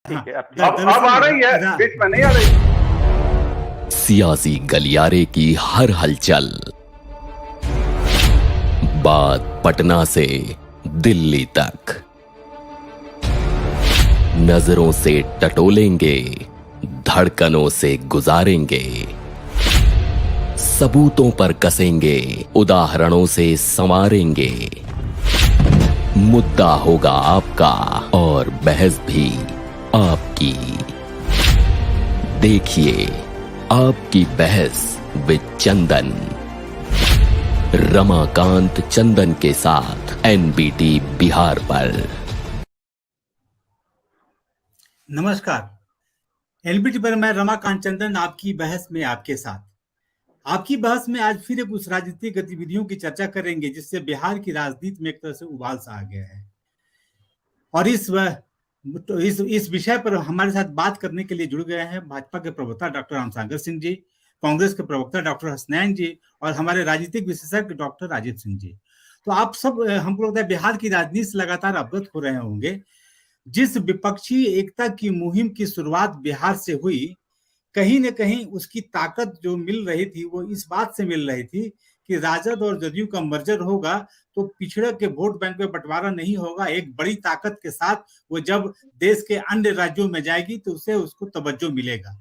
हाँ, ठीक है, अब आ रही है, बीच में नहीं आ रही। सियासी गलियारे की हर हलचल, बात पटना से दिल्ली तक, नजरों से टटोलेंगे, धड़कनों से गुजारेंगे, सबूतों पर कसेंगे, उदाहरणों से संवारेंगे। मुद्दा होगा आपका और बहस भी आपकी। देखिए आपकी बहस विद चंदन, रमाकांत चंदन के साथ एनबीटी बिहार पर। नमस्कार, एनबीटी पर मैं रमाकांत चंदन आपकी बहस में आपके साथ। आपकी बहस में आज फिर एक उस राजनीतिक गतिविधियों की चर्चा करेंगे जिससे बिहार की राजनीति में एक तरह से उबाल सा आ गया है। और इस विषय पर हमारे साथ बात करने के लिए जुड़ गए हैं भाजपा के प्रवक्ता डॉक्टर रामसागर सिंह जी, कांग्रेस के प्रवक्ता डॉक्टर हसनैन जी और हमारे राजनीतिक विशेषज्ञ डॉक्टर राजीव सिंह जी। तो आप सब हमको लगता है बिहार की राजनीति से लगातार अवगत हो रहे होंगे। जिस विपक्षी एकता की मुहिम की शुरुआत बिहार से हुई, कहीं न कहीं उसकी ताकत जो मिल रही थी वो इस बात से मिल रही थी कि राजद और जदयू का मर्जर होगा तो पिछड़े के वोट बैंक में बंटवारा नहीं होगा। एक बड़ी ताकत के साथ वो जब देश के अन्य राज्यों में जाएगी तो उसे उसको तवज्जो मिलेगा।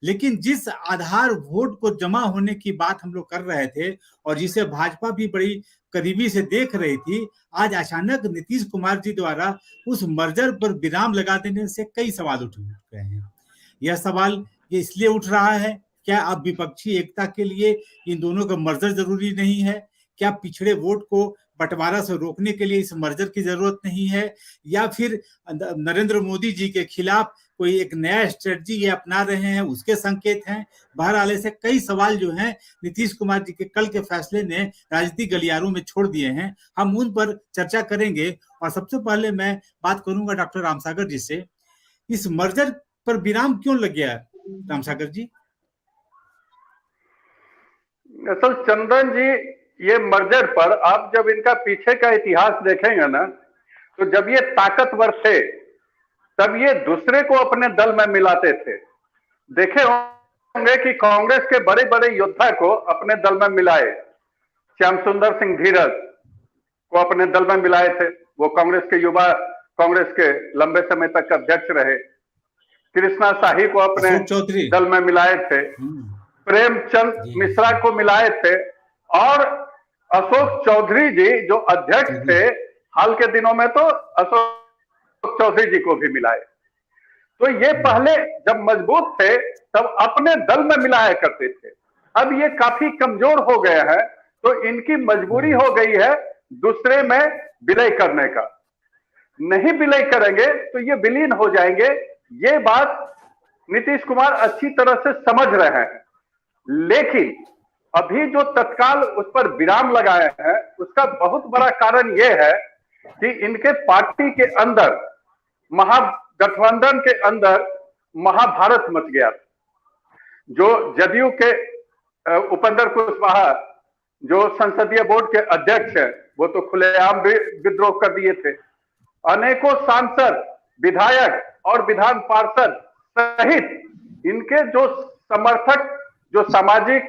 लेकिन जिस आधार वोट को जमा होने की बात हम लोग कर रहे थे और जिसे भाजपा भी बड़ी करीबी से देख रही थी, आज अचानक नीतीश कुमार जी द्वारा उस मर्जर पर विराम लगा देने से कई सवाल उठ गए हैं। यह सवाल ये इसलिए उठ रहा है, क्या अब विपक्षी एकता के लिए इन दोनों का मर्जर जरूरी नहीं है? क्या पिछड़े वोट को बंटवारा से रोकने के लिए इस मर्जर की जरूरत नहीं है? या फिर नरेंद्र मोदी जी के खिलाफ कोई एक नया स्ट्रेटजी ये अपना रहे हैं, उसके संकेत हैं? बहरहाल ऐसे कई सवाल जो हैं नीतीश कुमार जी के कल के फैसले ने राजनीतिक गलियारों में छोड़ दिए हैं। हम उन पर चर्चा करेंगे और सबसे पहले मैं बात करूंगा डॉक्टर रामसागर जी से। इस मर्जर पर विराम क्यों लग गया रामसागर जी? असल चंदन जी, ये मर्जर पर आप जब इनका पीछे का इतिहास देखेंगे ना, तो जब ये ताकतवर थे तब ये दूसरे को अपने दल में मिलाते थे। देखे होंगे कि कांग्रेस के बड़े बड़े योद्धा को अपने दल में मिलाए। श्याम सुंदर सिंह धीरज को अपने दल में मिलाए थे, वो कांग्रेस के युवा कांग्रेस के लंबे समय तक अध्यक्ष रहे। कृष्णा शाही को अपने दल में मिलाए थे, प्रेमचंद मिश्रा को मिलाए थे और अशोक चौधरी जी जो अध्यक्ष थे हाल के दिनों में, तो अशोक चौधरी जी को भी मिलाए। तो ये पहले जब मजबूत थे तब अपने दल में मिलाया करते थे। अब ये काफी कमजोर हो गए हैं तो इनकी मजबूरी हो गई है दूसरे में विलय करने का। नहीं विलय करेंगे तो ये विलीन हो जाएंगे। ये बात नीतीश कुमार अच्छी तरह से समझ रहे हैं, लेकिन अभी जो तत्काल उस पर विराम लगाए हैं उसका बहुत बड़ा कारण यह है कि इनके पार्टी के अंदर, महागठबंधन के अंदर महाभारत मच गया। जो जदयू के उपेंद्र कुशवाहा जो संसदीय बोर्ड के अध्यक्ष हैं, वो तो खुलेआम विद्रोह कर दिए थे। अनेकों सांसद, विधायक और विधान पार्षद सहित इनके जो समर्थक, जो सामाजिक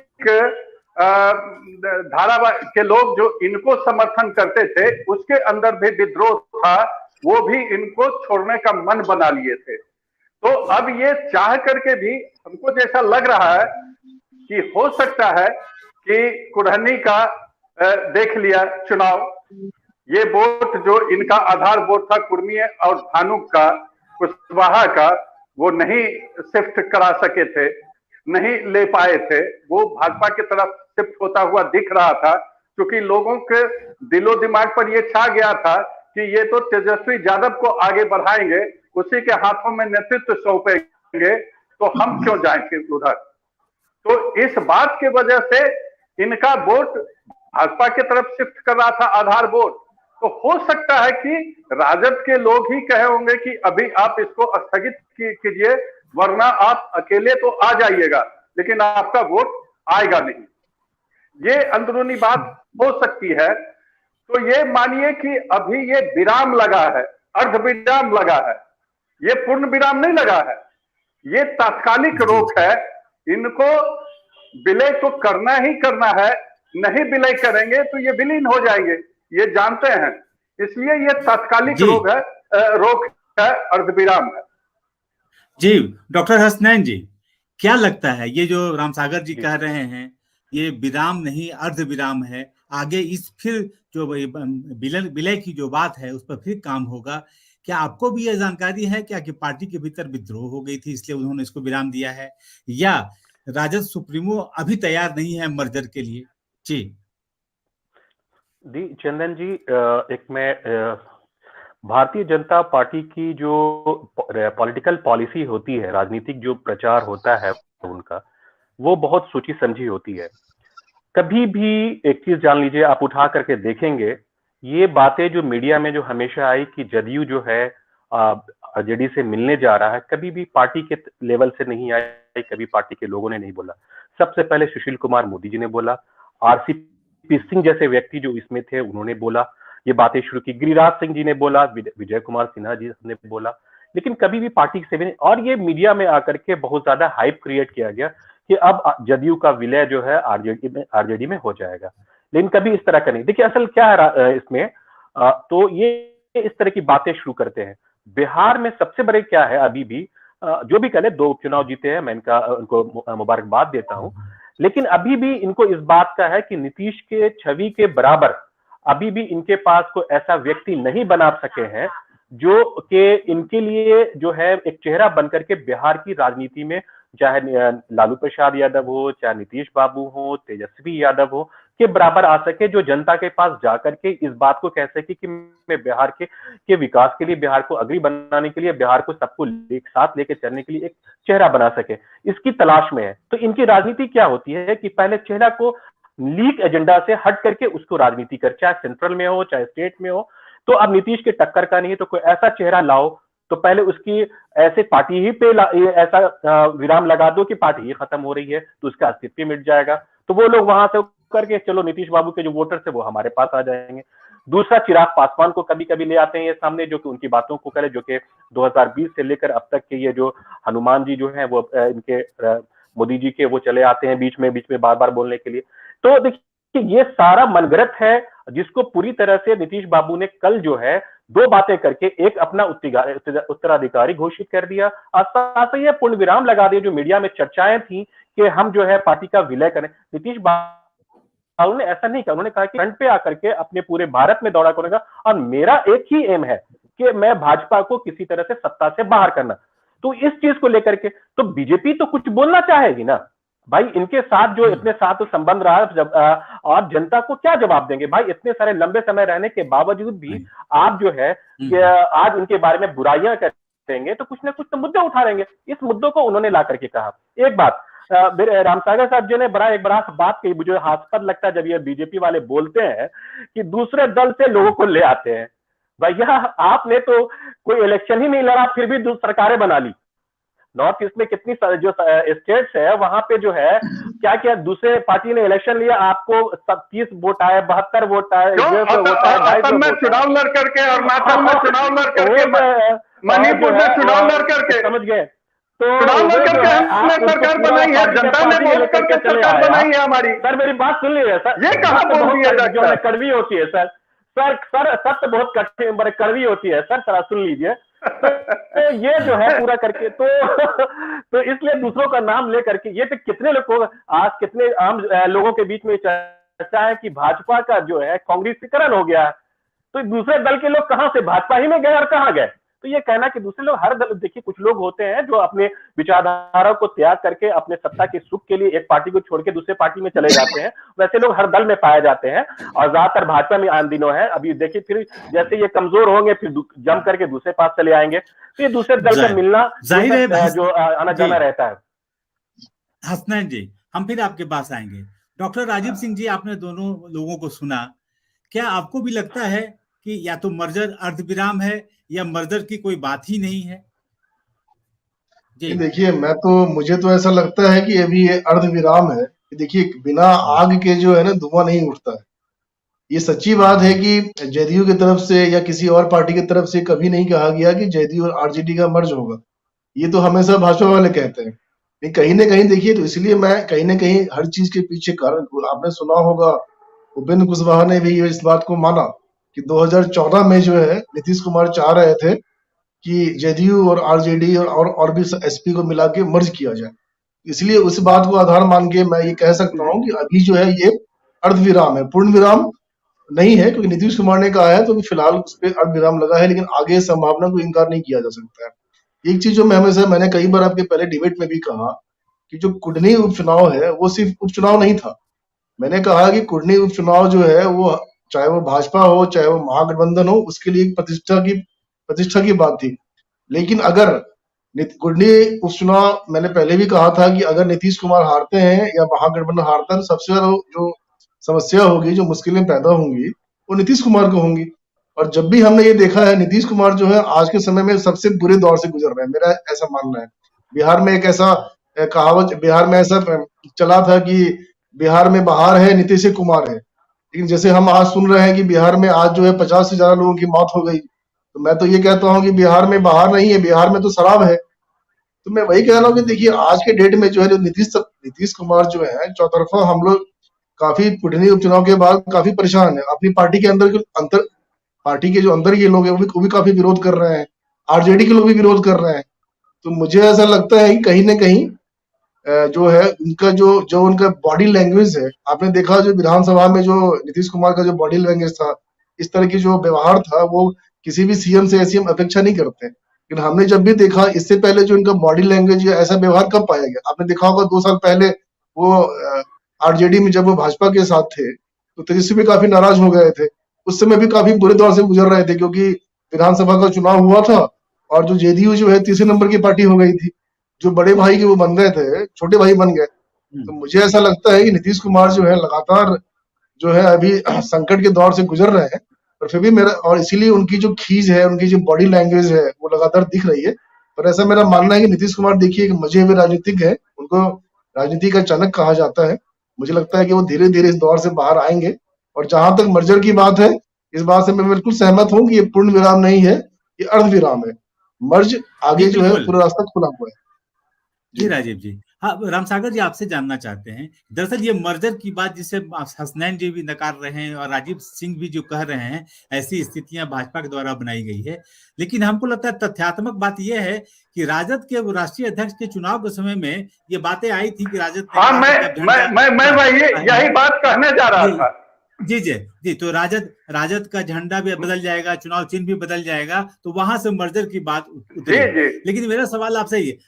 धारा के लोग जो इनको समर्थन करते थे, उसके अंदर भी विद्रोह था। वो भी इनको छोड़ने का मन बना लिए थे। तो अब ये चाह करके भी हमको जैसा लग रहा है कि हो सकता है कि कुढ़नी का देख लिया चुनाव, ये वोट जो इनका आधार वोट था कुर्मी और धानुक का, कुशवाहा का, वो नहीं शिफ्ट करा सके थे, नहीं ले पाए थे। वो भाजपा की तरफ शिफ्ट होता हुआ दिख रहा था, क्योंकि लोगों के दिलो दिमाग पर ये छा गया था कि ये तो तेजस्वी यादव को आगे बढ़ाएंगे, उसी के हाथों में नेतृत्व सौंपेंगे, तो हम क्यों जाएं फिर उधर। तो इस बात की वजह से इनका वोट भाजपा की तरफ शिफ्ट कर रहा था, आधार वोट। तो हो सकता है कि राजद के लोग ही कहे होंगे कि अभी आप इसको स्थगित कीजिए, वरना आप अकेले तो आ जाइएगा लेकिन आपका वोट आएगा नहीं। ये अंदरूनी बात हो सकती है। तो ये मानिए कि अभी ये विराम लगा है, अर्ध विराम लगा है। ये पूर्ण विराम नहीं लगा है, ये तात्कालिक रोक है। इनको विलय तो करना ही करना है, नहीं विलय करेंगे तो ये विलीन हो जाएंगे, ये जानते हैं। इसलिए ये तात्कालिक रोक है, अर्धविराम है। जी डॉक्टर हसनैन जी, क्या लगता है ये जो रामसागर जी कह रहे हैं ये विराम नहीं अर्ध विराम है, आगे इस फिर जो विलय की जो बात है उस पर फिर काम होगा? क्या आपको भी यह जानकारी है क्या कि पार्टी के भीतर विद्रोह हो गई थी इसलिए उन्होंने इसको विराम दिया है, या राजद सुप्रीमो अभी तैयार नहीं है मर्जर के लिए? जी चंदन जी, एक मैं भारतीय जनता पार्टी की जो पॉलिटिकल पॉलिसी होती है, राजनीतिक जो प्रचार होता है उनका, वो बहुत सोची समझी होती है। कभी भी एक चीज जान लीजिए, आप उठा करके देखेंगे, ये बातें जो मीडिया में जो हमेशा आई कि जदयू जो है आरजेडी से मिलने जा रहा है, कभी भी पार्टी के लेवल से नहीं आई, कभी पार्टी के लोगों ने नहीं बोला। सबसे पहले सुशील कुमार मोदी जी ने बोला, आरसीपी सिंह जैसे व्यक्ति जो इसमें थे उन्होंने बोला, ये बातें शुरू की, गिरिराज सिंह जी ने बोला, विजय कुमार सिन्हा जी ने बोला, लेकिन कभी भी पार्टी से भी नहीं। और ये मीडिया में आकर के बहुत ज्यादा हाइप क्रिएट किया गया कि अब जदयू का विलय जो है आरजेडी में हो जाएगा, लेकिन कभी इस तरह का नहीं। देखिए असल क्या है इसमें, तो ये इस तरह की बातें शुरू करते हैं। बिहार में सबसे बड़े क्या है, अभी भी जो भी कहे 2 उपचुनाव जीते हैं, मैं उनको मुबारकबाद देता हूं, लेकिन अभी भी इनको इस बात का है कि नीतीश के छवि के बराबर अभी भी इनके पास कोई ऐसा व्यक्ति नहीं बना सके हैं जो कि इनके लिए जो है एक चेहरा बनकर के बिहार की राजनीति में, चाहे लालू प्रसाद यादव हो, चाहे नीतीश बाबू हो, तेजस्वी यादव हो, के बराबर आ सके, जो जनता के पास जाकर के इस बात को कह सके कि मैं बिहार के विकास के लिए, बिहार को अग्रणी बनाने के लिए, बिहार को सबको एक साथ लेके चलने के लिए एक चेहरा बना सके, इसकी तलाश में है। तो इनकी राजनीति क्या होती है कि पहले चेहरा को लीक एजेंडा से हट करके उसको राजनीति कर, चाहे सेंट्रल में हो चाहे स्टेट में हो। तो अब नीतीश के टक्कर का नहीं, तो कोई ऐसा चेहरा लाओ, तो पहले उसकी ऐसे पार्टी ही पे ऐसा विराम लगा दो कि पार्टी ही खत्म हो रही है, तो उसका अस्तित्व मिट जाएगा। तो वो लोग वहां से करके चलो नीतीश बाबू के जो वोटर्स है वो हमारे पास आ जाएंगे। दूसरा, चिराग पासवान को कभी कभी ले आते हैं ये सामने, जो कि उनकी बातों को करे, जो कि 2020 से लेकर अब तक के ये जो हनुमान जी जो है वो इनके मोदी जी के वो चले आते हैं बीच में बार बार बोलने के लिए। तो देखिए ये सारा मनगढ़ंत है, जिसको पूरी तरह से नीतीश बाबू ने कल जो है 2 बातें करके एक अपना उत्तराधिकारी घोषित कर दिया, और साथ ही पूर्ण विराम लगा दिया। जो मीडिया में चर्चाएं थी कि हम जो है पार्टी का विलय करें, नीतीश बाबू ने ऐसा नहीं कहा। उन्होंने कहा कि फ्रंट पे आकर के अपने पूरे भारत में दौरा करूंगा और मेरा एक ही एम है कि मैं भाजपा को किसी तरह से सत्ता से बाहर करना। तो इस चीज को लेकर के तो बीजेपी तो कुछ बोलना चाहेगी ना भाई, इनके साथ जो इतने साथ संबंध रहा जब और जनता को क्या जवाब देंगे भाई? इतने सारे लंबे समय रहने के बावजूद भी आप जो है आज इनके बारे में बुराइयां करेंगे, तो कुछ ना कुछ तो मुद्दे उठा लेंगे। इस मुद्दों को उन्होंने ला करके कहा। एक बात रामसागर साहब जी ने एक बड़ा बात कही, मुझे हास्यास्पद लगता है जब ये बीजेपी वाले बोलते हैं कि दूसरे दल से लोगों को ले आते हैं। भैया आपने तो कोई इलेक्शन ही नहीं लड़ा, फिर भी सरकारें बना ली। नॉर्थ ईस्ट में कितनी जो स्टेट्स है वहां पे जो है क्या क्या दूसरे पार्टी ने इलेक्शन लिया, आपको 30 वोट आए, 72 वोट आए, असम में चुनाव लड़ करके, अरुणाचल में चुनाव लड़ करके, मणिपुर में चुनाव लड़ करके, समझ गए? तो चुनाव लड़ करके हमने सरकार बनाई है, जनता ने वोट करके सरकार बनाई है हमारी। सर मेरी बात सुन लीजिए सर, ये कहाँ बोल दिया जो है कड़वी होती है सर, सर सत्य बहुत कड़वी होती है सर, जरा सुन लीजिए। तो ये जो है पूरा करके तो इसलिए दूसरों का नाम लेकर के ये तो कितने लोग आज कितने आम लोगों के बीच में चर्चा है कि भाजपा का जो है कांग्रेसीकरण हो गया है। तो दूसरे दल के लोग कहां से भाजपा ही में गए और कहां गए? तो ये कहना कि दूसरे लोग हर दल, देखिए कुछ लोग होते हैं जो अपने विचारधारा को त्याग करके अपने सत्ता के सुख के लिए एक पार्टी को छोड़ के दूसरे पार्टी में चले जाते हैं, वैसे लोग हर दल में पाए जाते हैं और ज्यादातर भाजपा में आन दिनों है। अभी देखिए फिर जैसे ये कमजोर होंगे फिर जम करके दूसरे पास चले आएंगे, तो ये दूसरे दल से मिलना जो आना जाना रहता है। हसनैन जी, हम फिर आपके पास आएंगे। डॉक्टर राजीव सिंह जी, आपने दोनों लोगों को सुना, क्या आपको भी लगता है कि या तो मर्जर अर्धविराम है या मर्जर की कोई बात ही नहीं है? जी देखिए, मुझे तो ऐसा लगता है कि अभी ये अर्धविराम है। देखिए बिना आग के जो है ना धुआं नहीं उठता है। ये सच्ची बात है कि जदयू की तरफ से या किसी और पार्टी की तरफ से कभी नहीं कहा गया कि जदयू और आरजेडी का मर्ज होगा। ये तो हमेशा भाजपा वाले कहते हैं। लेकिन कहीं ना कहीं देखिए, तो इसलिए मैं कहीं ना कहीं हर चीज के पीछे कारण, आपने सुना होगा उपेंद्र कुशवाहा ने भी इस बात को माना कि 2014 में जो है नीतीश कुमार चाह रहे थे कि जदयू और आरजेडी और भी एसपी को मिला के मर्ज किया जाए। इसलिए उस बात को आधार मान के मैं ये कह सकता हूँ कि अभी जो है ये अर्धविराम है, पूर्ण विराम नहीं है, क्योंकि नीतीश कुमार ने कहा है तो फिलहाल उस पर अर्धविराम लगा है, लेकिन आगे संभावना को इनकार नहीं किया जा सकता है। एक चीज जो मैंने कई बार आपके पहले डिबेट में भी कहा कि जो कुडनी उपचुनाव है वो सिर्फ उपचुनाव नहीं था। मैंने कहा कि कुडनी उपचुनाव जो है वो चाहे वो भाजपा हो चाहे वो महागठबंधन हो, उसके लिए एक प्रतिष्ठा की बात थी। लेकिन अगर कुडनी उपचुनाव, मैंने पहले भी कहा था कि अगर नीतीश कुमार हारते हैं या महागठबंधन हारता है तो सबसे ज्यादा जो समस्या होगी, जो मुश्किलें पैदा होंगी, वो नीतीश कुमार को होंगी। और जब भी हमने ये देखा है, नीतीश कुमार जो है आज के समय में सबसे बुरे दौर से गुजर रहे हैं, मेरा ऐसा मानना है। बिहार में एक ऐसा कहावत बिहार में ऐसा चला था कि बिहार में बहार है नीतीश कुमार है, लेकिन जैसे हम आज सुन रहे हैं कि बिहार में आज जो है 50 से ज्यादा लोगों की मौत हो गई, तो मैं तो ये कहता हूँ कि बिहार में बहार नहीं है, बिहार में तो शराब है। तो मैं वही कह रहा हूँ कि देखिए आज के डेट में जो है नीतीश कुमार जो है चौतरफा, हम लोग काफी कुटनी उपचुनाव के बाद काफी परेशान है। अपनी पार्टी के अंदर पार्टी के जो अंदर के लोग हैं वो भी काफी विरोध कर रहे हैं, आरजेडी के लोग भी विरोध कर रहे हैं। तो मुझे ऐसा लगता है कि कहीं ना कहीं जो है उनका जो उनका बॉडी लैंग्वेज है, आपने देखा जो विधानसभा में जो नीतीश कुमार का जो बॉडी लैंग्वेज था, इस तरह की जो व्यवहार था, वो किसी भी सीएम से ऐसी हम अपेक्षा नहीं करते। लेकिन हमने जब भी देखा इससे पहले जो इनका बॉडी लैंग्वेज या ऐसा व्यवहार कब पाया गया, आपने देखा होगा 2 साल पहले वो आरजेडी में जब वो भाजपा के साथ थे तो तेजस्वी भी काफी नाराज हो गए थे। उस समय भी काफी बुरे दौर से गुजर रहे थे, क्योंकि विधानसभा का चुनाव हुआ था और जो जेडीयू जो है तीसरे नंबर की पार्टी हो गई थी। जो बड़े भाई के वो बन गए थे, छोटे भाई बन गए। तो मुझे ऐसा लगता है कि नीतीश कुमार जो है लगातार जो है अभी संकट के दौर से गुजर रहे हैं, पर फिर भी और इसीलिए उनकी जो खींच है, उनकी जो बॉडी लैंग्वेज है वो लगातार दिख रही है। पर ऐसा मेरा मानना है कि नीतीश कुमार देखिए एक मजे हुए राजनीतिक है, उनको राजनीति का चाणक्य कहा जाता है। मुझे लगता है कि वो धीरे धीरे इस दौर से बाहर आएंगे। और जहां तक मर्जर की बात है, इस बात से मैं बिल्कुल सहमत हूँ कि ये पूर्ण विराम नहीं है, ये अर्ध विराम है। मर्ज आगे जो है पूरा रास्ता खुला हुआ है। जी राजीव जी, हाँ रामसागर जी आपसे जानना चाहते हैं, दरअसल ये मर्जर की बात जिसे हसनैन जी भी नकार रहे हैं और राजीव सिंह भी जो कह रहे हैं, ऐसी स्थितियां भाजपा के द्वारा बनाई गई है। लेकिन हमको लगता है तथ्यात्मक बात यह है कि राजद के राष्ट्रीय अध्यक्ष के चुनाव के समय में ये बातें आई थी कि राजद हाँ, मैं यही बात कहने जा रहा था। जी जी जी, तो राजद का झंडा भी बदल जाएगा, चुनाव चिन्ह भी बदल जाएगा, तो वहां से मर्जर की बात उतरी। लेकिन मेरा सवाल आपसे ये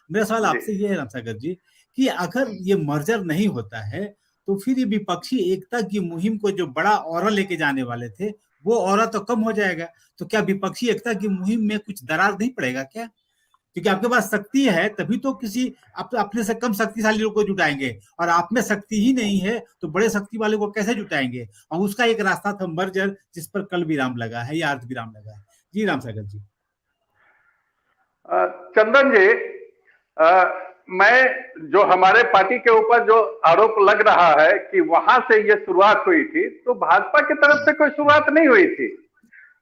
है रामसागर जी कि अगर ये मर्जर नहीं होता है तो फिर ये विपक्षी एकता की मुहिम को जो बड़ा ऑरा लेके जाने वाले थे वो ऑरा तो कम हो जाएगा। तो क्या विपक्षी एकता की मुहिम में कुछ दरार नहीं पड़ेगा क्या? क्योंकि आपके पास शक्ति है तभी तो किसी अपने से कम शक्तिशाली लोग को जुटाएंगे, और आप में शक्ति ही नहीं है तो बड़े शक्ति वाले को कैसे जुटाएंगे? और उसका एक रास्ता था मर्जर, जिस पर कल विराम लगा है या अर्ध विराम लगा है। जी रामसागर जी। चंदन जी, मैं जो हमारे पार्टी के ऊपर जो आरोप लग रहा है कि वहां से ये शुरुआत हुई थी, तो भाजपा की तरफ से कोई शुरुआत नहीं हुई थी।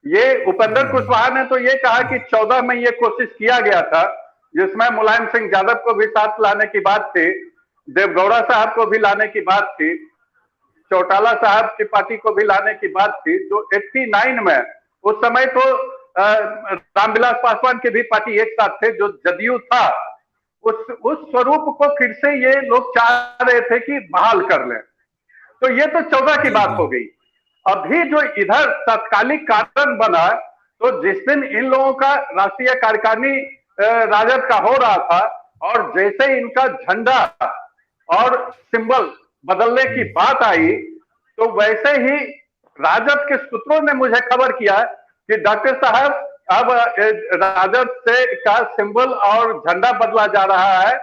ये उपेंद्र कुशवाहा ने तो ये कहा कि 14 में ये कोशिश किया गया था, जिसमें मुलायम सिंह यादव को भी साथ लाने की बात थी, देवगौड़ा साहब को भी लाने की बात थी, चौटाला साहब की पार्टी को भी लाने की बात थी। जो 89 में उस समय तो रामविलास पासवान की भी पार्टी एक साथ थे, जो जदयू था, उस स्वरूप को फिर से ये लोग चाह रहे थे कि बहाल कर लें। तो ये तो 14 की बात हो गई। अभी जो इधर तत्कालिक कारण बना, तो जिस दिन इन लोगों का राष्ट्रीय कार्यकारिणी राजद का हो रहा था और जैसे इनका झंडा और सिंबल बदलने की बात आई, तो वैसे ही राजद के सूत्रों ने मुझे खबर किया कि डॉक्टर साहब अब राजद से का सिंबल और झंडा बदला जा रहा है।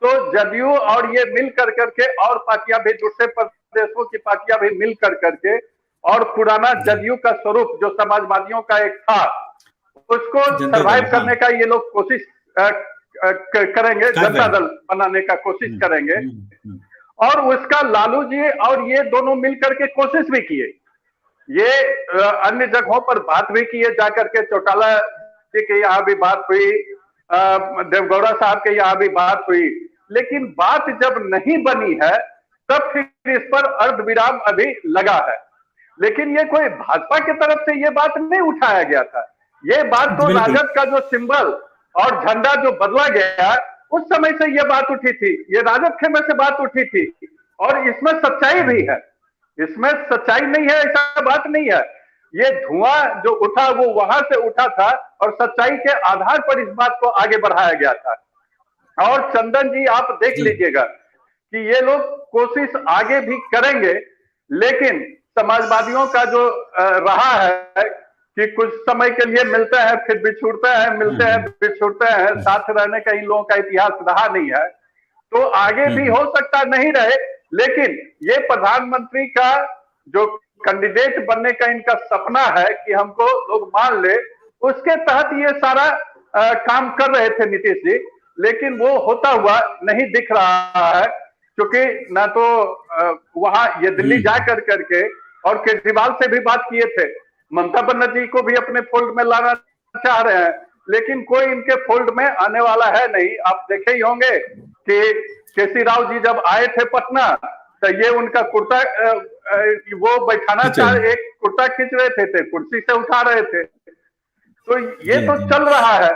तो जदयू और ये मिल करके और पार्टियां भी, दूसरे प्रदेशों की पार्टियां भी मिल करके और पुराना जदयू का स्वरूप जो समाजवादियों का एक था, उसको सरवाइव करने का ये लोग कोशिश करेंगे, जनता दल बनाने का कोशिश करेंगे। और उसका लालू जी और ये दोनों मिलकर के कोशिश भी किए। ये अन्य जगहों पर बात भी की है, जाकर के चौटाला जी के यहाँ भी बात हुई, देवगौड़ा साहब के यहाँ भी बात हुई, लेकिन बात जब नहीं बनी है तब फिर इस पर अर्धविराम अभी लगा है। लेकिन ये कोई भाजपा की तरफ से ये बात नहीं उठाया गया था। ये बात तो राजद का जो सिंबल और झंडा जो बदला गया उस समय से ये बात उठी थी, ये राजद खेमे से बात उठी थी, और इसमें सच्चाई भी है, इसमें सच्चाई नहीं है ऐसा बात नहीं है। ये धुआं जो उठा वो वहां से उठा था और सच्चाई के आधार पर इस बात को आगे बढ़ाया गया था। और चंदन जी आप देख लीजिएगा कि ये लोग कोशिश आगे भी करेंगे, लेकिन समाजवादियों का जो रहा है कि कुछ समय के लिए मिलते हैं फिर बिछुड़ते हैं, मिलते हैं बिछुड़ते हैं, साथ रहने का इन लोगों का इतिहास रहा नहीं है, तो आगे भी हो सकता नहीं रहे। लेकिन ये प्रधानमंत्री का जो कैंडिडेट बनने का इनका सपना है कि हमको लोग मान ले, उसके तहत ये सारा काम कर रहे थे नीतीश जी, लेकिन वो होता हुआ नहीं दिख रहा है, क्योंकि ना तो वहां ये दिल्ली जा करके और केजरीवाल से भी बात किए थे, ममता बनर्जी को भी अपने फोल्ड में लाना चाह रहे हैं, लेकिन कोई इनके फोल्ड में आने वाला है नहीं। आप देखे ही होंगे कि केसी राव जी जब आए थे पटना तो ये उनका कुर्ता वो बैठाना चाह, एक कुर्ता खींच रहे थे, कुर्सी से उठा रहे थे। तो ये तो चल रहा है।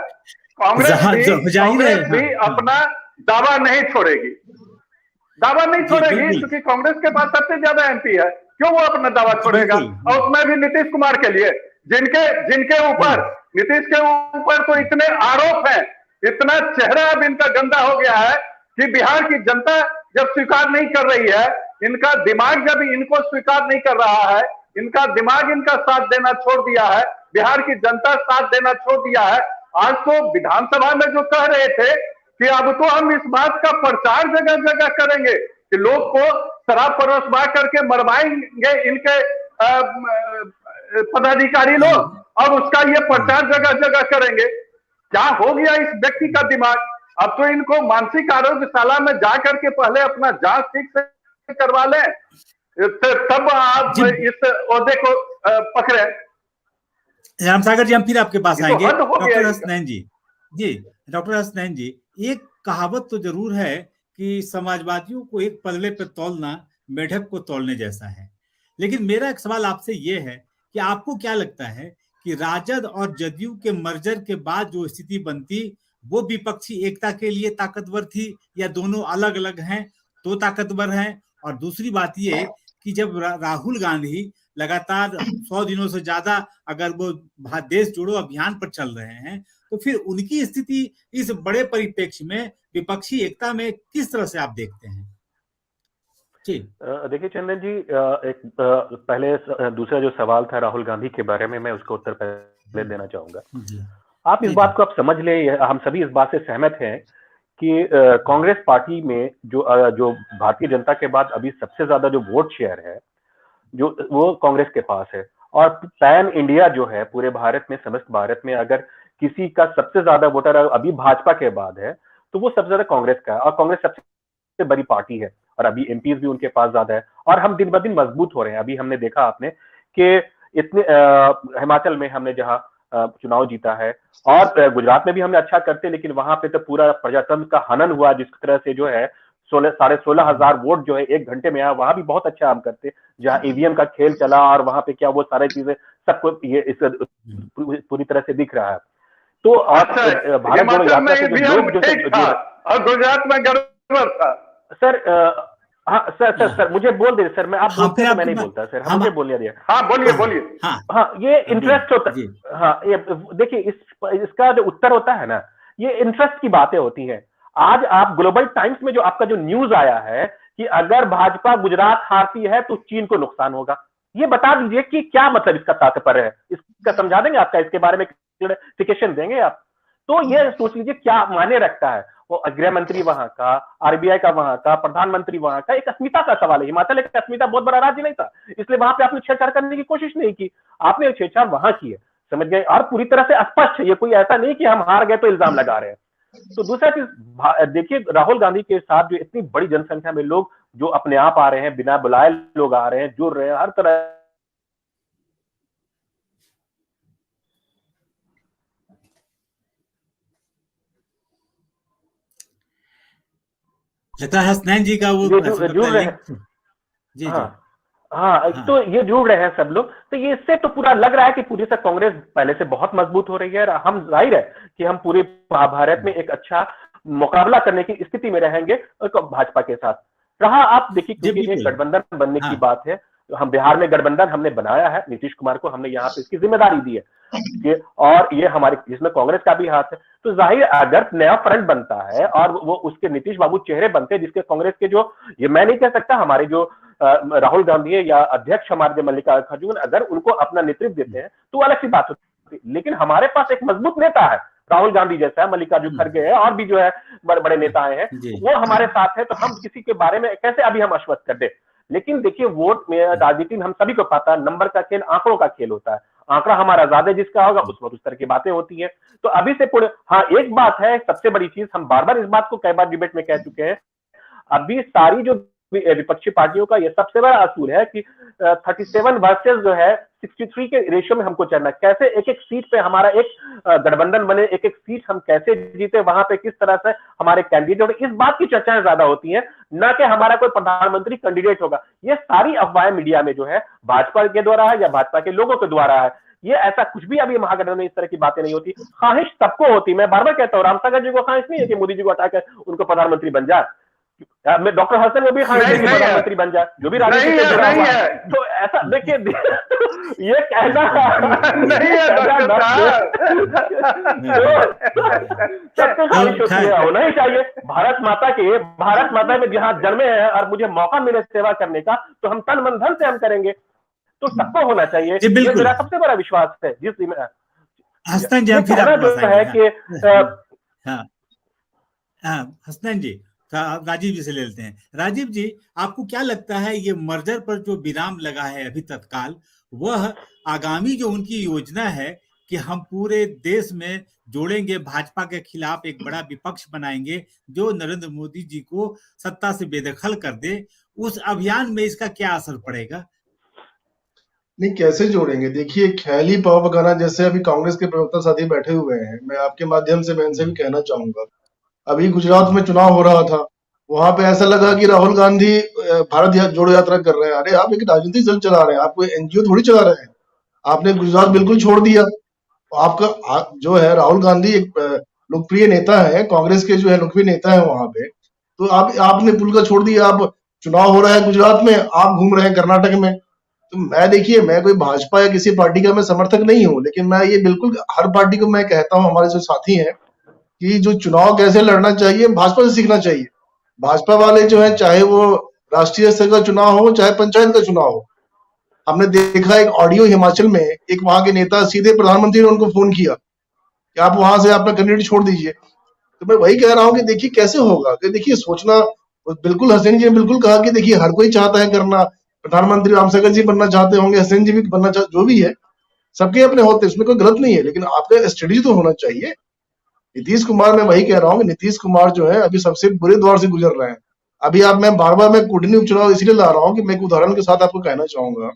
कांग्रेस भी अपना दावा नहीं छोड़ेगी, दावा नहीं छोड़ेगी, क्योंकि कांग्रेस के पास सबसे ज्यादा एमपी है, क्यों वो अपना दावा छोड़ेगा? और उसमें भी नीतीश कुमार के लिए, जिनके ऊपर नीतीश के ऊपर तो इतने आरोप हैं, इतना चेहरा अब इनका गंदा हो गया है कि बिहार की जनता जब स्वीकार नहीं कर रही है, इनका दिमाग जब इनको स्वीकार नहीं कर रहा है, इनका दिमाग इनका साथ देना छोड़ दिया है, बिहार की जनता साथ देना छोड़ दिया है। आज तो विधानसभा में जो कह रहे थे कि अब तो हम इस बात का प्रचार जगह जगह करेंगे कि लोग को शराब परोसवा करके मरवाएंगे इनके पदाधिकारी लोग, और उसका ये प्रचार जगह जगह करेंगे। क्या हो गया इस व्यक्ति का दिमाग? अब तो इनको मानसिक आरोग्यशाला में जाकर के पहले अपना जांच ठीक से करवा लें, तब आप इस ओहदे को पकड़े। रामसागर जी, हम फिर आपके पास आएंगे। डॉक्टर हसनैन जी, डॉक्टर हसनैन जी, एक कहावत तो जरूर है कि समाजवादियों को एक पल्ले पे तौलना मेढक को तौलने जैसा है, लेकिन मेरा एक सवाल आपसे ये है कि आपको क्या लगता है कि राजद और जदयू के मर्जर के बाद जो स्थिति बनती वो विपक्षी एकता के लिए ताकतवर थी, या दोनों अलग अलग हैं तो ताकतवर हैं? और दूसरी बात ये कि जब राहुल गांधी लगातार 100 दिनों से ज्यादा अगर वो देश जोड़ो अभियान पर चल रहे हैं, तो फिर उनकी स्थिति इस बड़े परिप्रेक्ष्य में विपक्षी एकता में किस तरह से आप देखते हैं? देखिए चंदन जी, एक पहले दूसरा जो सवाल था राहुल गांधी के बारे में, मैं उसका उत्तर पहले देना चाहूंगा। आप इस बात को आप समझ ले, हम सभी इस बात से सहमत हैं कि कांग्रेस पार्टी में जो भारतीय जनता के बाद अभी सबसे ज्यादा जो वोट शेयर है जो वो कांग्रेस के पास है, और पैन इंडिया जो है पूरे भारत में, समस्त भारत में अगर किसी का सबसे ज्यादा वोटर अभी भाजपा के बाद है तो वो सबसे ज्यादा कांग्रेस का है, और कांग्रेस सबसे बड़ी पार्टी है, और अभी एमपीज भी उनके पास ज्यादा है, और हम दिन ब दिन मजबूत हो रहे हैं। अभी हमने देखा आपने कि इतने हिमाचल में हमने जहां चुनाव जीता है, और गुजरात में भी हमने अच्छा करते, लेकिन वहां पे तो पूरा प्रजातंत्र का हनन हुआ, जिस तरह से जो है 16,500 वोट जो है 1 घंटे में आया, वहां भी बहुत अच्छा हम करते, जहां ईवीएम का खेल चला, और वहां पे क्या वो सारी चीजें सबको ये इस पूरी तरह से दिख रहा है। तो भारत जोड़ो यात्रा से जो लोग जो और गुजरात में गड़बड़ था सर, हाँ सर मुझे बोल दे सर, मैं आप बोलते हैं, मैं नहीं बोलता सर, हम मुझे बोलने दिया। हाँ बोलिए। हाँ ये इंटरेस्ट होता है। हाँ ये देखिए, इसका जो उत्तर होता है ना, ये इंटरेस्ट की बातें होती हैं। आज आप ग्लोबल टाइम्स में जो आपका जो न्यूज आया है कि अगर भाजपा गुजरात हारती है तो चीन को नुकसान होगा, ये बता दीजिए कि क्या मतलब इसका तात्पर्य है, इसका समझा देंगे आपका, इसके बारे में क्लैरिफिकेशन देंगे आप? तो ये सोच लीजिए क्या मायने रखता है। वो गृह मंत्री वहां का, आरबीआई का वहां का, प्रधानमंत्री वहां का, एक अस्मिता का सवाल है। हिमाचल एक अस्मिता बहुत बड़ा राज्य नहीं था, इसलिए वहां पे आपने छेड़छाड़ करने की कोशिश नहीं की, आपने छेड़छाड़ वहां की है, समझ गए? और पूरी तरह से स्पष्ट है, ये कोई ऐसा नहीं कि हम हार गए तो इल्जाम लगा रहे हैं। तो दूसरा चीज देखिए, राहुल गांधी के साथ जो इतनी बड़ी जनसंख्या में लोग जो अपने आप आ रहे हैं, बिना बुलाए लोग आ रहे हैं, जुड़ रहे हैं, हर तरह लगता है हसनैन जी का वो ये जुड़ रहे हैं। जी जी। हाँ हाँ, हाँ तो ये जुड़ रहे हैं सब लोग, तो ये इससे तो पूरा लग रहा है कि पूरी से कांग्रेस पहले से बहुत मजबूत हो रही है, और हम जाहिर है कि हम पूरे भारत में एक अच्छा मुकाबला करने की स्थिति में रहेंगे भाजपा के साथ। रहा आप देखिए, जी क्योंकि एक बिल्कुल। गठबंधन बनने की हाँ बात है, तो हम बिहार में गठबंधन हमने बनाया है, नीतीश कुमार को हमने यहाँ पे इसकी जिम्मेदारी दी है कि, और ये हमारे इसमें कांग्रेस का भी हाथ है, तो जाहिर अगर नया फ्रंट बनता है और वो उसके नीतीश बाबू चेहरे बनते हैं, जिसके कांग्रेस के जो, ये मैं नहीं कह सकता, हमारे जो राहुल गांधी है या अध्यक्ष हमारे जो मल्लिकार्जुन खड़गे, अगर उनको अपना नेतृत्व देते हैं तो अलग सी बात होती है, लेकिन हमारे पास एक मजबूत नेता है, राहुल गांधी जैसा है, मल्लिकार्जुन खड़गे है, और भी जो है बड़े बड़े नेता आए हैं, जी वो हमारे साथ है, तो हम किसी के बारे में कैसे अभी हम आश्वस्त कर दे। लेकिन देखिए, वोट में, राजनीति में हम सभी को पता है, नंबर का खेल, आंकड़ों का खेल होता है, आंकड़ा हमारा ज्यादा जिसका होगा उस वक्त उस तरह की बातें होती है। तो अभी से पूरे, हाँ एक बात है, सबसे बड़ी चीज, हम बार बार इस बात को कई बार डिबेट में कह चुके हैं, अभी सारी जो विपक्षी पार्टियों का ये सबसे बड़ा असूल है कि 37 वर्सेस जो है 63 के रेशियो में हमको चलना, कैसे एक एक सीट पे हमारा एक गठबंधन बने, एक एक सीट हम कैसे जीते, वहां पे किस तरह से हमारे कैंडिडेट, इस बात की चर्चाएं ज्यादा होती हैं, ना कि हमारा कोई प्रधानमंत्री कैंडिडेट होगा। ये सारी अफवाहें मीडिया में जो है भाजपा के द्वारा है या भाजपा के लोगों के द्वारा है, ये ऐसा कुछ भी अभी महागठबंधन में इस तरह की बातें नहीं होती। ख्वाहिश सबको होती, मैं बार बार कहता हूँ, रामसागर जी को ख्वाहिश नहीं है कि मोदी जी को हटाकर उनको प्रधानमंत्री बन जाए, मैं डॉक्टर हसन को भी प्रधानमंत्री बन जाए, जो भी राजनीति से जुड़ा हुआ है, तो ऐसा देखिए ये कहना नहीं है डॉक्टर सबको ख्वाहिश होती है, होना ही चाहिए। भारत माता में जहां जन्मे हैं और मुझे मौका मिले सेवा करने का, तो हम तन मन धन से हम करेंगे, तो सबको होना चाहिए, ये मेरा सबसे बड़ा विश्वास है। हसनैन जी, फिर जो है कि हसनैन जी, राजीव जी से ले लेते हैं। राजीव जी, आपको क्या लगता है ये मर्जर पर जो विराम लगा है अभी तत्काल, वह आगामी जो उनकी योजना है कि हम पूरे देश में जोड़ेंगे, भाजपा के खिलाफ एक बड़ा विपक्ष बनाएंगे जो नरेंद्र मोदी जी को सत्ता से बेदखल कर दे, उस अभियान में इसका क्या असर पड़ेगा? नहीं, कैसे जोड़ेंगे? देखिए, ख्याली प्रोपेगेंडा जैसे अभी कांग्रेस के प्रवक्ता साथी बैठे हुए हैं, मैं आपके माध्यम से मैं इनसे भी कहना चाहूंगा, अभी गुजरात में चुनाव हो रहा था, वहां पे ऐसा लगा कि राहुल गांधी भारत जोड़ो यात्रा कर रहे हैं। अरे आप एक राजनीतिक दल चला रहे हैं, आप कोई एनजीओ थोड़ी चला रहे हैं। आपने गुजरात बिल्कुल छोड़ दिया। आपका जो है राहुल गांधी एक लोकप्रिय नेता है, कांग्रेस के जो है लोकप्रिय नेता है वहां पे, तो आपने पुल का छोड़ दिया। आप चुनाव हो रहा है गुजरात में, आप घूम रहे हैं कर्नाटक में। तो मैं, देखिए, मैं कोई भाजपा या किसी पार्टी का मैं समर्थक नहीं हूँ, लेकिन मैं ये बिल्कुल हर पार्टी को मैं कहता हूँ, हमारे जो साथी हैं, कि जो चुनाव कैसे लड़ना चाहिए भाजपा से सीखना चाहिए। भाजपा वाले जो है, चाहे वो राष्ट्रीय स्तर का चुनाव हो चाहे पंचायत का चुनाव हो, हमने देखा एक ऑडियो हिमाचल में, एक वहां के नेता सीधे प्रधानमंत्री ने उनको फोन किया कि आप वहां से अपना कैंडिडेट छोड़ दीजिए। तो मैं वही कह रहा हूँ कि देखिए कैसे होगा, कि देखिए सोचना, बिल्कुल हसनैन जी ने बिल्कुल कहा कि देखिए हर कोई चाहता है करना, प्रधानमंत्री रामसागर जी बनना चाहते होंगे, हसनैन जी भी बनना चाहते, जो भी है सबके अपने होते हैं, उसमें कोई गलत नहीं है, लेकिन आपका स्ट्रेटेजी तो होना चाहिए। नीतीश कुमार, मैं वही कह रहा हूँ कि नीतीश कुमार जो है अभी सबसे बुरे दौर से गुजर रहे हैं। अभी मैं बार बार मैं कुंडली उपचुनाव इसलिए ला रहा हूँ कि मैं एक उदाहरण के साथ आपको कहना चाहूंगा।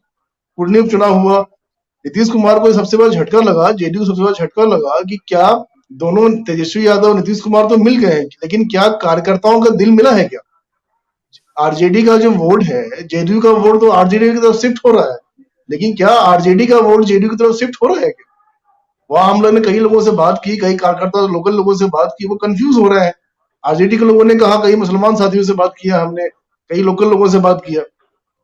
कुंडली उपचुनाव हुआ, नीतीश कुमार को सबसे बड़ा झटका लगा, जेडीयू को सबसे बड़ा झटका लगा कि क्या दोनों तेजस्वी यादव नीतीश कुमार तो मिल गए हैं, लेकिन क्या कार्यकर्ताओं का दिल मिला है? क्या आरजेडी का जो वोट है, जेडीयू का वोट तो आरजेडी की तरफ शिफ्ट हो रहा है, लेकिन क्या आरजेडी का वोट जेडीयू की तरफ शिफ्ट हो रहा है? क्या वहां हम लोगों ने कई लोगों से बात की, कई कार्यकर्ता लोकल लोगों से बात की, वो कंफ्यूज हो रहे हैं। आरजेडी के लोगों ने कहा, कई मुसलमान साथियों से बात किया हमने, कई लोकल लोगों से बात किया,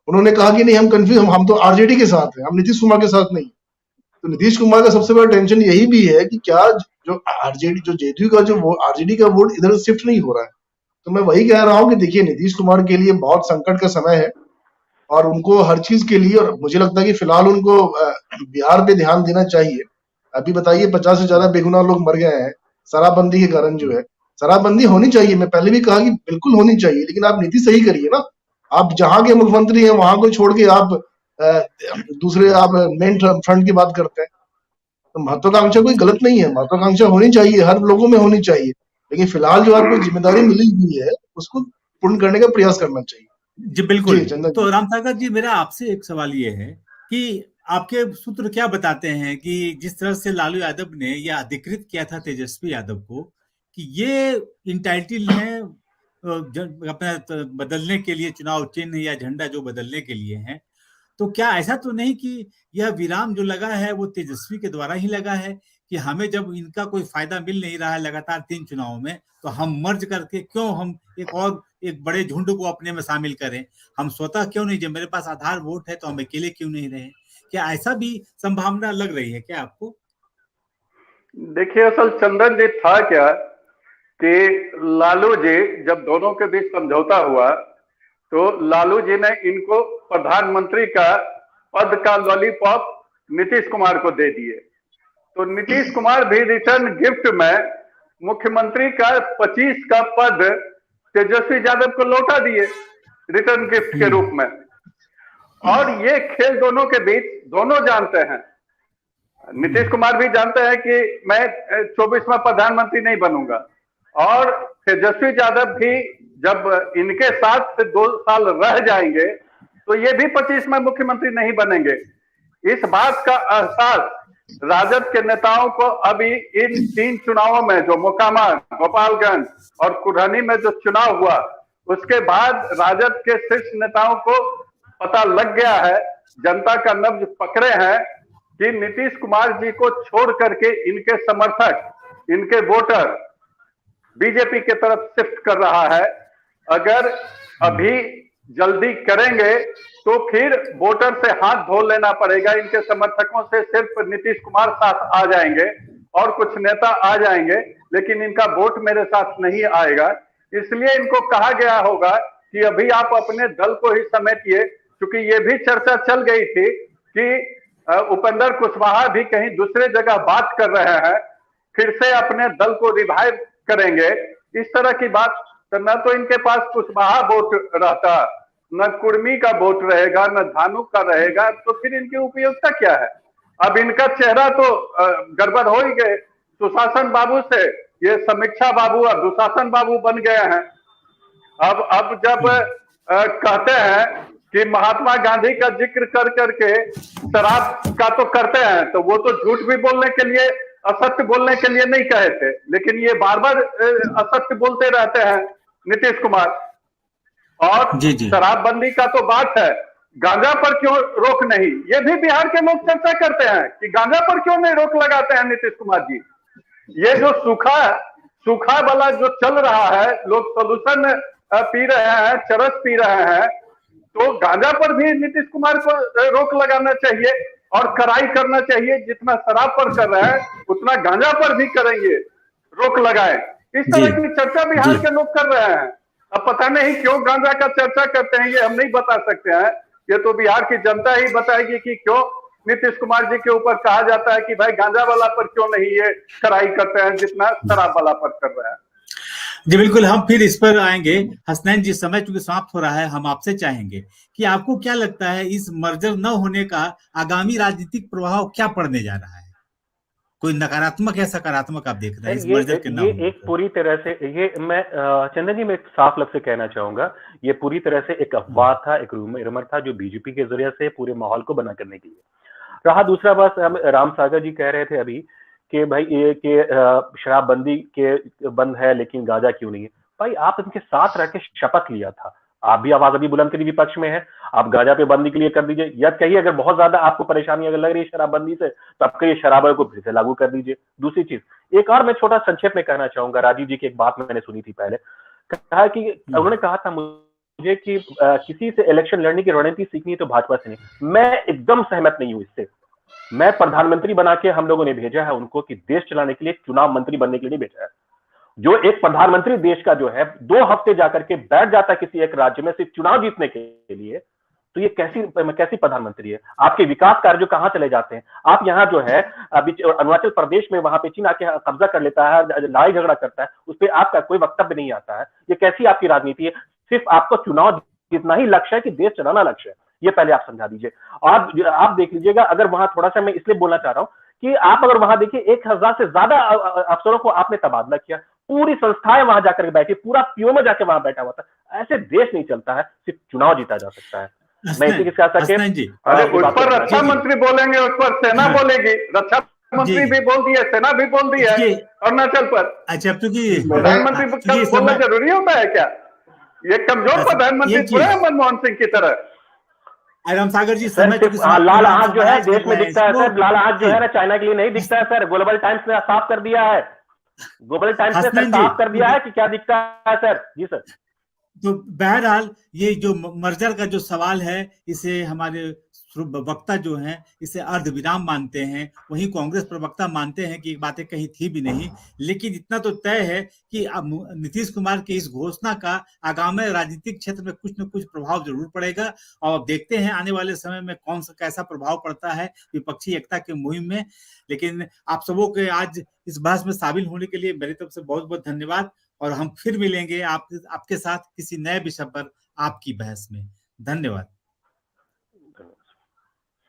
उन्होंने कहा कि नहीं, हम कंफ्यूज, हम तो आरजेडी के साथ हैं, हम नीतीश कुमार के साथ नहीं। तो नीतीश कुमार का सबसे बड़ा टेंशन यही भी है कि क्या जो आरजेडी, जो जेडीयू का जो आरजेडी का वोट इधर शिफ्ट नहीं हो रहा है। तो मैं वही कह रहा हूँ कि देखिए नीतीश कुमार के लिए बहुत संकट का समय है, और उनको हर चीज के लिए, और मुझे लगता है कि फिलहाल उनको बिहार पे ध्यान देना चाहिए। अभी बताइए 50 से ज्यादा बेगुनाह लोग मर गए हैं शराबबंदी के कारण। जो है शराबबंदी होनी चाहिए, मैं पहले भी कहा कि बिल्कुल होनी चाहिए, लेकिन आप नीति सही करिए ना। आप जहां के मुख्यमंत्री हैं वहां को छोड़ के आप दूसरे आप मेन फ्रंट की बात करते हैं। तो महत्वाकांक्षा कोई गलत नहीं है, महत्वाकांक्षा होनी चाहिए, हर लोगों में होनी चाहिए, लेकिन फिलहाल जो आपको जिम्मेदारी मिली हुई है उसको पूर्ण करने का प्रयास करना चाहिए। जी बिल्कुल। तो रामसागर जी, मेरा आपसे एक सवाल ये है कि आपके सूत्र क्या बताते हैं कि जिस तरह से लालू यादव ने यह अधिकृत किया था तेजस्वी यादव को कि ये इंटाइटल हैं अपना बदलने के लिए, चुनाव चिन्ह या झंडा जो बदलने के लिए है, तो क्या ऐसा तो नहीं कि यह विराम जो लगा है वो तेजस्वी के द्वारा ही लगा है कि हमें जब इनका कोई फायदा मिल नहीं रहा है लगातार 3 चुनावों में, तो हम मर्ज करके क्यों हम एक बड़े झुंड को अपने में शामिल करें, हम स्वतः क्यों नहीं, जब मेरे पास आधार वोट है तो हम अकेले क्यों नहीं रहे? क्या ऐसा भी संभावना लग रही है क्या आपको? देखिए, असल चंदन जी था क्या कि लालू जी जब दोनों के बीच समझौता हुआ तो लालू जी ने इनको प्रधानमंत्री का पद का लॉलीपॉप नीतीश कुमार को दे दिए, तो नीतीश कुमार भी रिटर्न गिफ्ट में मुख्यमंत्री का 25 का पद तेजस्वी यादव को लौटा दिए रिटर्न गिफ्ट के रूप में। और ये खेल दोनों के बीच दोनों जानते हैं, नीतीश कुमार भी जानते हैं कि मैं 24 में प्रधानमंत्री नहीं बनूंगा, और तेजस्वी यादव भी जब इनके साथ 2 साल रह जाएंगे तो ये भी 25 में मुख्यमंत्री नहीं बनेंगे। इस बात का एहसास राजद के नेताओं को अभी इन 3 चुनावों में, जो मोकामा, गोपालगंज और कुरहनी में जो चुनाव हुआ, उसके बाद राजद के शीर्ष नेताओं को पता लग गया है, जनता का नब्ज पकड़े हैं कि नीतीश कुमार जी को छोड़ करके इनके समर्थक, इनके वोटर बीजेपी के तरफ शिफ्ट कर रहा है। अगर अभी जल्दी करेंगे तो फिर वोटर से हाथ धो लेना पड़ेगा, इनके समर्थकों से सिर्फ नीतीश कुमार साथ आ जाएंगे और कुछ नेता आ जाएंगे, लेकिन इनका वोट मेरे साथ नहीं आएगा। इसलिए इनको कहा गया होगा कि अभी आप अपने दल को ही समेटिए, क्योंकि ये भी चर्चा चल गई थी कि उपेंद्र कुशवाहा भी कहीं दूसरे जगह बात कर रहे हैं, फिर से अपने दल को रिवाइव करेंगे। इस तरह की बात, तो न तो इनके पास कुशवाहा वोट रहता, न कुर्मी का वोट रहेगा, न धानु का रहेगा, तो फिर इनकी उपयोगिता क्या है? अब इनका चेहरा तो गड़बड़ हो ही गए, सुशासन बाबू से ये समीक्षा बाबू और दुशासन बाबू बन गए हैं। अब जब कहते हैं कि महात्मा गांधी का जिक्र कर करके शराब का तो करते हैं, तो वो तो झूठ भी बोलने के लिए, असत्य बोलने के लिए नहीं कहे थे, लेकिन ये बार बार असत्य बोलते रहते हैं नीतीश कुमार। और शराबबंदी का तो बात है, गांजा पर क्यों रोक नहीं, ये भी बिहार के लोग चर्चा करते हैं कि गांजा पर क्यों नहीं रोक लगाते हैं नीतीश कुमार जी। ये जो सूखा वाला जो चल रहा है, लोग सोल्यूशन पी रहे हैं, चरस पी रहे हैं, तो गांजा पर भी नीतीश कुमार को रोक लगाना चाहिए और कड़ाई करना चाहिए। जितना शराब पर कर रहे हैं उतना गांजा पर भी करेंगे, रोक लगाए। इस तरह की चर्चा बिहार के लोग कर रहे हैं। अब पता नहीं क्यों गांजा का चर्चा करते हैं, ये हम नहीं बता सकते हैं, ये तो बिहार की जनता ही बताएगी कि क्यों नीतीश कुमार जी के ऊपर कहा जाता है कि भाई गांजा वाला पर क्यों नहीं ये कड़ाई करते हैं जितना शराब वाला पर कर रहे हैं। जी बिल्कुल, हम फिर इस पर आएंगे। हसनैन जी, समय चूंकि समाप्त हो रहा है, हम आपसे चाहेंगे कि आपको क्या लगता है इस मर्जर न होने का आगामी राजनीतिक प्रभाव क्या पड़ने जा रहा है? कोई नकारात्मक या सकारात्मक आप देख रहे हैं इस मर्जर के न होने? एक पूरी तरह से, ये मैं चंदन जी, मैं एक साफ लफ्ज से कहना चाहूंगा, ये पूरी तरह से एक अफवाह था, एक रूमर था जो बीजेपी के जरिए से पूरे माहौल को बना करने के लिए रहा। दूसरा बात, हम राम सागर जी कह रहे थे अभी कि भाई ये कि शराबबंदी के बंद है लेकिन गांजा क्यों नहीं है। भाई आप इनके साथ रह के शपथ लिया था, आप भी आवाज अभी बुलंद करी विपक्ष में है, आप गांजा पे बंदी के लिए कर दीजिए, या कहिए अगर बहुत ज्यादा आपको परेशानी अगर लग रही है शराबबंदी से तो आप कहिए शराब को फिर से लागू कर दीजिए। दूसरी चीज, एक और मैं छोटा संक्षेप में कहना चाहूंगा, राजीव जी की एक बात मैंने सुनी थी पहले, कहा कि उन्होंने कहा था मुझे कि किसी से इलेक्शन लड़ने की रणनीति सीखनी है तो भाजपा से नहीं। मैं एकदम सहमत नहीं हूं इससे। मैं प्रधानमंत्री बना के हम लोगों ने भेजा है उनको कि देश चलाने के लिए, चुनाव मंत्री बनने के लिए नहीं भेजा है। जो एक प्रधानमंत्री देश का जो है 2 हफ्ते जाकर के बैठ जाता है किसी एक राज्य में सिर्फ चुनाव जीतने के लिए, तो ये कैसी प्रधानमंत्री है? आपके विकास कार्य जो कहां चले जाते हैं? आप यहाँ जो है अभी अरुणाचल प्रदेश में वहां पे चीन आके कब्जा कर लेता है, लड़ाई झगड़ा करता है, उस पर आपका कोई वक्तव्य नहीं आता है। ये कैसी आपकी राजनीति है? सिर्फ आपको चुनाव जीतना ही लक्ष्य है कि देश चलाना लक्ष्य है? ये पहले आप समझा दीजिए। और आप देख लीजिएगा, अगर वहां थोड़ा सा मैं इसलिए बोलना चाह रहा हूं कि आप अगर वहां देखिए 1000 से ज्यादा अफसरों को आपने तबादला किया, पूरी संस्थाएं वहां जाकर बैठी, पूरा पीओ में जाकर वहां बैठा हुआ था। ऐसे देश नहीं चलता है, सिर्फ चुनाव जीता जा सकता है। मैं इसी के साथ उस पर रक्षा मंत्री बोलेंगे, उस पर सेना बोलेगी, रक्षा मंत्री भी बोल दिया, सेना भी बोल दी है अरुणाचल पर। अच्छा, क्योंकि प्रधानमंत्री बोलना जरूरी होता है क्या? ये कमजोर प्रधानमंत्री थोड़े हैं मनमोहन सिंह की तरह। राम सागर जी, सर समय लाल हाथ जो है देश में दिखता है सर, लाल हाथ जो है ना चाइना के लिए नहीं दिखता है सर। ग्लोबल टाइम्स ने साफ कर दिया है, ग्लोबल टाइम्स ने सर साफ कर दिया है कि क्या दिखता है सर। जी सर। तो बहरहाल ये जो मर्जर का जो सवाल है, इसे हमारे वक्ता जो हैं इसे अर्धविराम मानते हैं, वहीं कांग्रेस प्रवक्ता मानते हैं कि बातें कहीं थी भी नहीं। लेकिन इतना तो तय है कि अब नीतीश कुमार की इस घोषणा का आगामी राजनीतिक क्षेत्र में कुछ न कुछ प्रभाव जरूर पड़ेगा। और अब देखते हैं आने वाले समय में कौन सा कैसा प्रभाव पड़ता है विपक्षी एकता के मुहिम में। लेकिन आप सबों के आज इस बहस में शामिल होने के लिए मेरी तरफ से बहुत बहुत धन्यवाद, और हम फिर मिलेंगे आपके साथ किसी नए विषय पर आपकी बहस में। धन्यवाद।